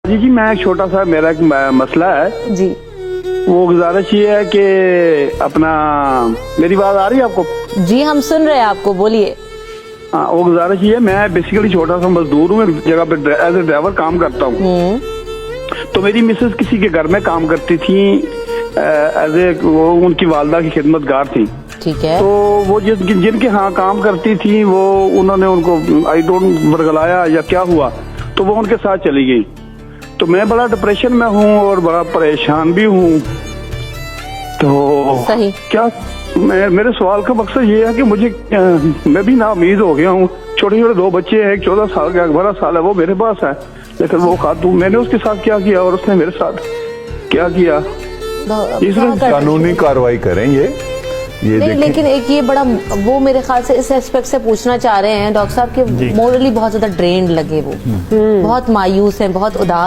جی میں ایک چھوٹا سا میرا ایک مسئلہ ہے جی وہ گزارش یہ ہے کہ اپنا میری بات آ رہی ہے آپ کو؟ جی ہم سن رہے ہیں آپ کو، بولیے۔ ہاں وہ گزارش یہ ہے، میں بیسیکلی چھوٹا سا مزدور ہوں، ایک جگہ پہ ایز اے ڈرائیور کام کرتا ہوں۔ تو میری مسز کسی کے گھر میں کام کرتی تھی ایز اے، وہ ان کی والدہ کی خدمت گار تھی۔ ٹھیک ہے۔ تو وہ جن کے ہاں کام کرتی تھی وہ انہوں نے ان کو آئی ڈونٹ برگلایا یا کیا ہوا تو وہ ان کے ساتھ چلی گئی۔ تو میں بڑا ڈپریشن میں ہوں اور بڑا پریشان بھی ہوں۔ تو صحیح۔ کیا میرے سوال کا مقصد یہ ہے کہ مجھے میں بھی نا امید ہو گیا ہوں، چھوٹے چھوٹے دو بچے ہیں، ایک 14 سال کا، ایک 12 سال ہے، وہ میرے پاس ہے، لیکن وہ خاتون، میں نے اس کے ساتھ کیا کیا اور اس نے میرے ساتھ کیا کیا؟ قانونی کارروائی کریں گے یہ نہیں، لیکن ایک یہ بڑا وہ میرے خیال سے اس ایسپیکٹ سے پوچھنا چاہ رہے ہیں ڈاکٹر صاحب کہ مورلی بہت زیادہ ڈرینڈ لگے، وہ بہت مایوس ہیں، بہت اداس